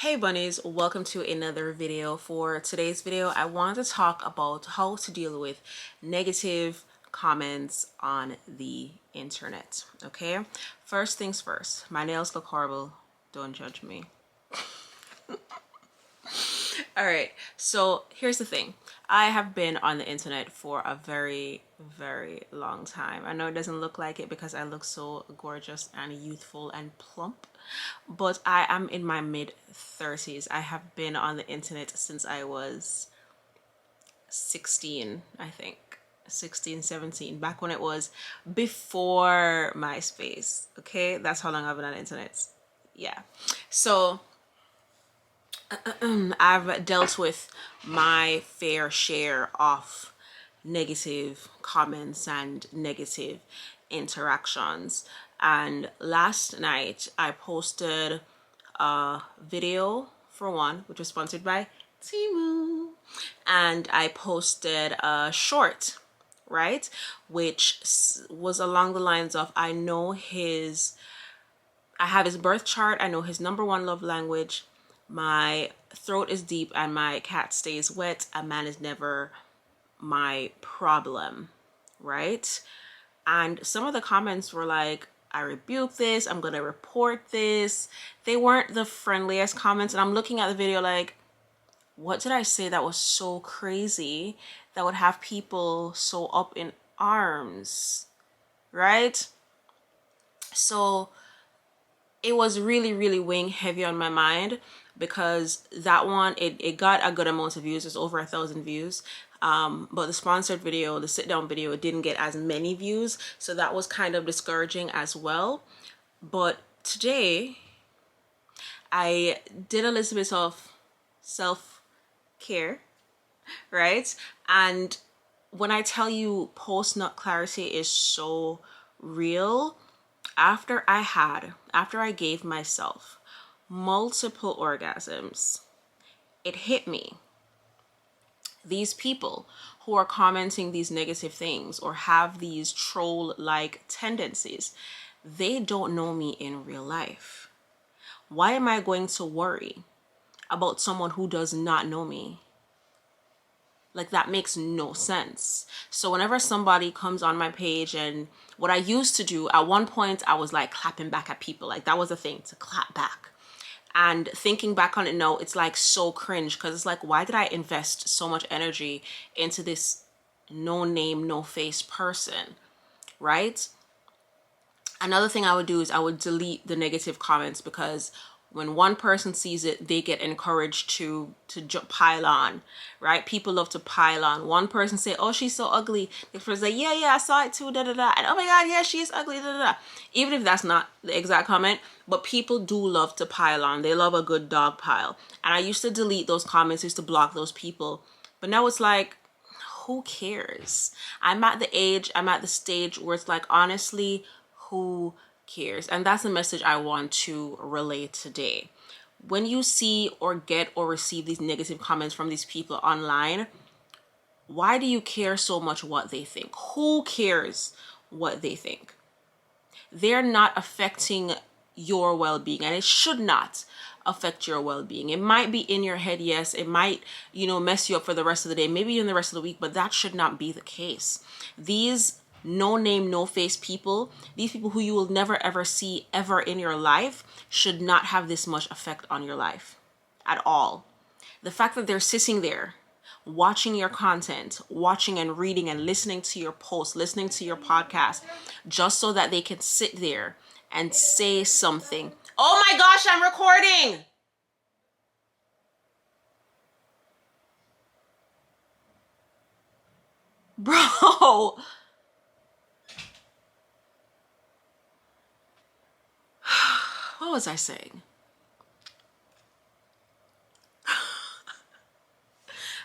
Hey bunnies, welcome to another video. For today's video, I want to talk about how to deal with negative comments on the internet. Okay, first things first, my nails look horrible, don't judge me. All right, so here's the thing. I have been on the internet for a very long time. I know it doesn't look like it because I look so gorgeous and youthful and plump, but I am in my mid 30s. I have been on the internet since I was 16, I think. 16, 17, back when it was before MySpace. Okay, that's how long I've been on the internet. Yeah, so I've dealt with my fair share of negative comments and negative interactions. And last night I posted a video, for one, which was sponsored by Timu, and I posted a short, right, which was along the lines of I have his birth chart, I know his #1 love language, my throat is deep, and my cat stays wet. A man is never my problem, right? And some of the comments were like, I rebuke this, I'm gonna report this. They weren't the friendliest comments, and I'm looking at the video like, what did I say that was so crazy that would have people so up in arms, right? So it was really weighing heavy on my mind, because that one, it got a good amount of views. It's over 1,000 views, but the sponsored video, the sit down video, it didn't get as many views, so that was kind of discouraging as well. But today I did a little bit of self-care, right? And when I tell you post nut clarity is so real, after I gave myself multiple orgasms, it hit me. These people who are commenting these negative things or have these troll-like tendencies, they don't know me in real life. Why am I going to worry about someone who does not know me? Like, that makes no sense. So whenever somebody comes on my page, and what I used to do at one point, I was like clapping back at people. Like, that was a thing, to clap back. And thinking back on it now, it's like so cringe, because it's like, why did I invest so much energy into this no name, no face person, right? Another thing I would do is I would delete the negative comments, because when one person sees it, they get encouraged to pile on, right? People love to pile on. One person say, oh, she's so ugly. The person say, yeah, I saw it too, da da da. And oh my God, yeah, she is ugly, da da da. Even if that's not the exact comment, but people do love to pile on. They love a good dog pile. And I used to delete those comments, used to block those people. But now it's like, who cares? I'm at the stage where it's like, honestly, who cares? And that's the message I want to relay today. When you see or get or receive these negative comments from these people online, why do you care so much what they think? Who cares what they think? They're not affecting your well-being, and it should not affect your well-being. It might be in your head, yes, it might, mess you up for the rest of the day, maybe in the rest of the week, but that should not be the case. These no name, no face people, these people who you will never ever see ever in your life, should not have this much effect on your life at all. The fact that they're sitting there watching your content, watching and reading and listening to your posts, listening to your podcast, just so that they can sit there and say something. Oh my gosh, I'm recording. Bro. What was I saying?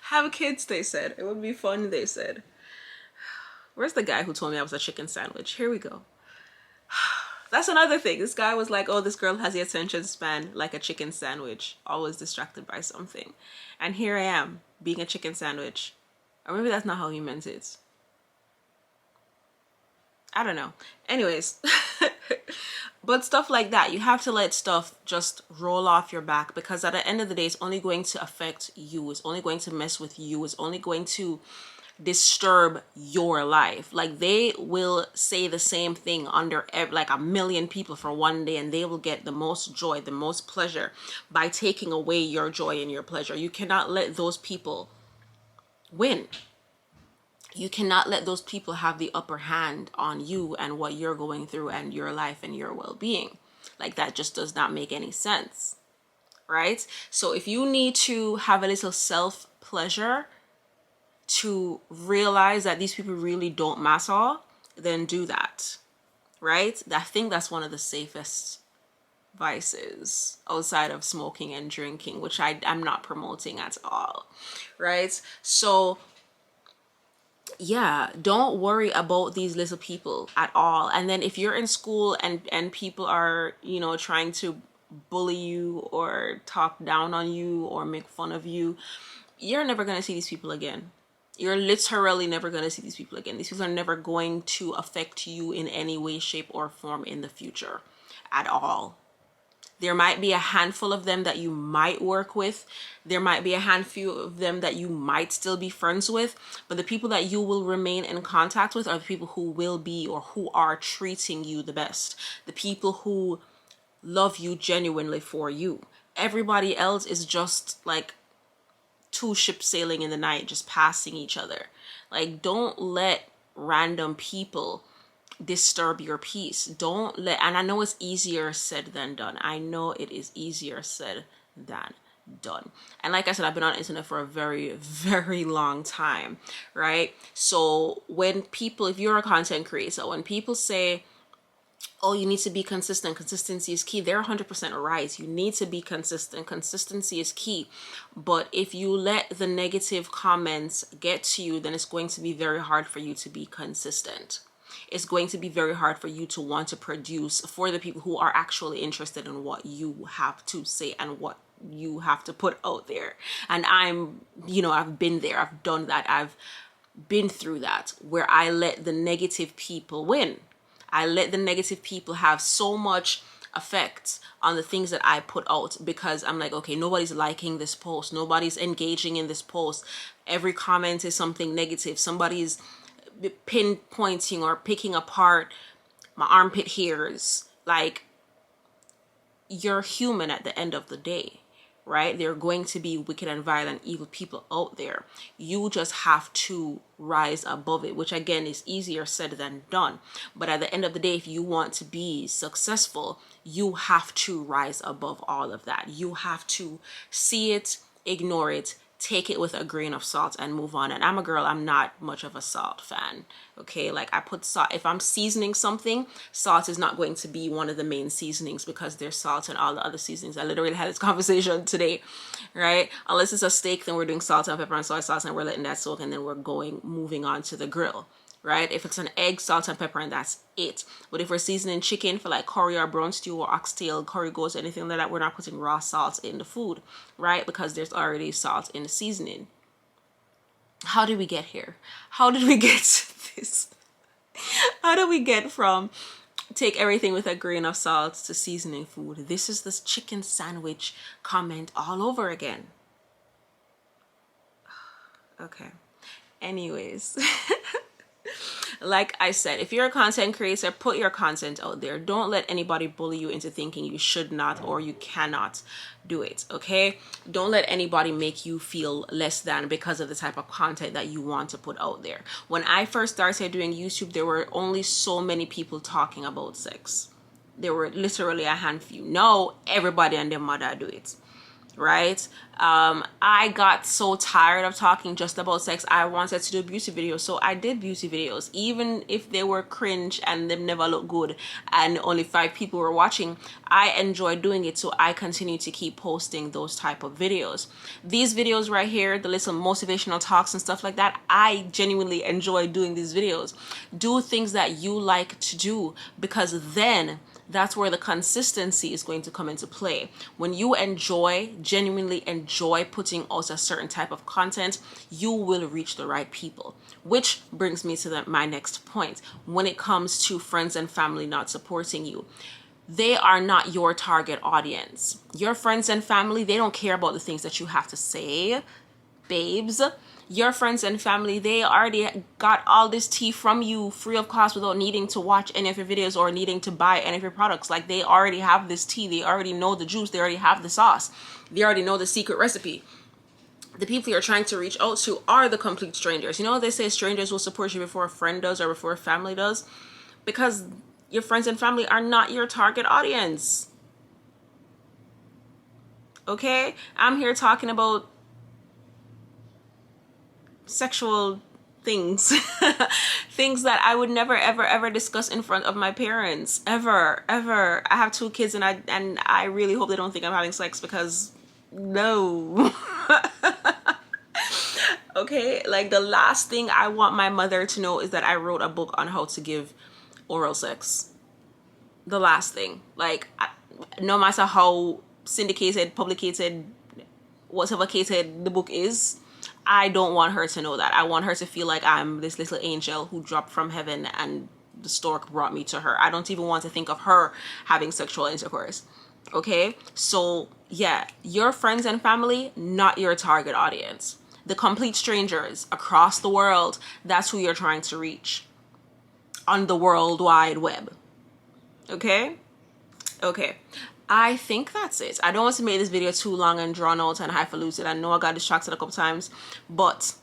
Have kids, they said. It would be fun, they said. Where's the guy who told me I was a chicken sandwich? Here we go. That's another thing. This guy was like, oh, this girl has the attention span like a chicken sandwich, always distracted by something. And here I am, being a chicken sandwich. Or maybe that's not how he meant it. I don't know. Anyways, But stuff like that, you have to let stuff just roll off your back, because at the end of the day, it's only going to affect you. It's only going to mess with you. It's only going to disturb your life. Like, they will say the same thing under like a million people for one day, and they will get the most joy, the most pleasure by taking away your joy and your pleasure. You cannot let those people win. You cannot let those people have the upper hand on you and what you're going through and your life and your well-being. Like, that just does not make any sense, right? So if you need to have a little self pleasure to realize that these people really don't matter, then do that, right? I think that's one of the safest vices outside of smoking and drinking, which I'm not promoting at all, right? So yeah, don't worry about these little people at all. And then if you're in school and people are, you know, trying to bully you or talk down on you or make fun of you, you're never going to see these people again. You're literally never going to see these people again. These people are never going to affect you in any way, shape, or form in the future at all. There might be a handful of them that you might work with. There might be a handful of them that you might still be friends with. But the people that you will remain in contact with are the people who will be or who are treating you the best. The people who love you genuinely for you. Everybody else is just like two ships sailing in the night, just passing each other. Like, don't let random people disturb your peace. Don't let, and I know it's easier said than done. I know it is easier said than done. And like I said, I've been on the internet for a very, very long time, right? So when people, if you're a content creator, when people say, oh, you need to be consistent, consistency is key, they're 100% right. You need to be consistent. Consistency is key. But if you let the negative comments get to you, then it's going to be very hard for you to be consistent. It's going to be very hard for you to want to produce for the people who are actually interested in what you have to say and what you have to put out there. And I've been there, I've done that, I've been through that, where I let the negative people win. I let the negative people have so much effect on the things that I put out, because I'm like, okay, nobody's liking this post, nobody's engaging in this post, every comment is something negative, somebody's pinpointing or picking apart my armpit hairs. Like, you're human at the end of the day, right? There are going to be wicked and violent, evil people out there. You just have to rise above it, which again is easier said than done. But at the end of the day, if you want to be successful, you have to rise above all of that. You have to see it, ignore it, take it with a grain of salt and move on. And I'm a girl, I'm not much of a salt fan. Okay, like, I put salt, if I'm seasoning something, salt is not going to be one of the main seasonings, because there's salt in all the other seasonings. I literally had this conversation today, right? Unless it's a steak, then we're doing salt and pepper and soy sauce and we're letting that soak, and then we're moving on to the grill, right? If it's an egg, salt and pepper, and that's it. But if we're seasoning chicken for like curry or brown stew or oxtail, curry goat, anything like that, we're not putting raw salt in the food, right? Because there's already salt in the seasoning. How did we get here? How did we get to this? How do we get from take everything with a grain of salt to seasoning food? This is this chicken sandwich comment all over again. Okay. Anyways. Like I said, if you're a content creator, put your content out there. Don't let anybody bully you into thinking you should not or you cannot do it, okay? Don't let anybody make you feel less than because of the type of content that you want to put out there. When I first started doing YouTube, there were only so many people talking about sex. There were literally a handful. Now, everybody and their mother do it. Right? I got so tired of talking just about sex. I wanted to do beauty videos, so I did beauty videos, even if they were cringe and they never looked good and only 5 people were watching. I enjoyed doing it, so I continue to keep posting those type of videos. These videos right here, the little motivational talks and stuff like that, I genuinely enjoy doing these videos. Do things that you like to do, because then that's where the consistency is going to come into play. When you genuinely enjoy putting out a certain type of content, you will reach the right people. Which brings me to my next point. When it comes to friends and family not supporting you, they are not your target audience. Your friends and family, they don't care about the things that you have to say, babes. Your friends and family, they already got all this tea from you free of cost without needing to watch any of your videos or needing to buy any of your products. Like, they already have this tea. They already know the juice. They already have the sauce. They already know the secret recipe. The people you're trying to reach out to are the complete strangers. You know, they say strangers will support you before a friend does or before a family does, because your friends and family are not your target audience. Okay? I'm here talking about sexual things. Things that I would never ever ever discuss in front of my parents. Ever. I have 2 kids, and I really hope they don't think I'm having sex, because no. Okay, like, the last thing I want my mother to know is that I wrote a book on how to give oral sex. The last thing. Like, no matter how syndicated, publicated, whatever-cated the book is, I don't want her to know that. I want her to feel like I'm this little angel who dropped from heaven and the stork brought me to her. I don't even want to think of her having sexual intercourse. Okay? So, yeah, your friends and family, not your target audience. The complete strangers across the world, that's who you're trying to reach on the World Wide Web. Okay? Okay. I think that's it. I don't want to make this video too long and drawn out and highfalutin. I know I got distracted a couple times, but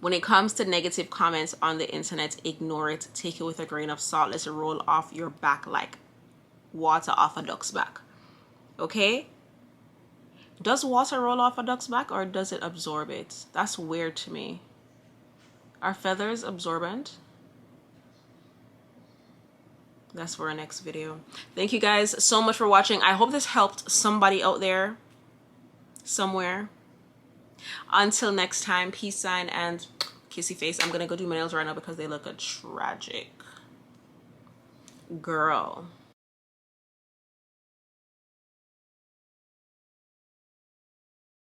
when it comes to negative comments on the internet, ignore it. Take it with a grain of salt. Let it roll off your back like water off a duck's back. Okay? Does water roll off a duck's back, or does it absorb it? That's weird to me. Are feathers absorbent? That's for our next video. Thank you guys so much for watching. I hope this helped somebody out there somewhere. Until next time, peace sign and kissy face. I'm gonna go do my nails right now because they look a tragic girl.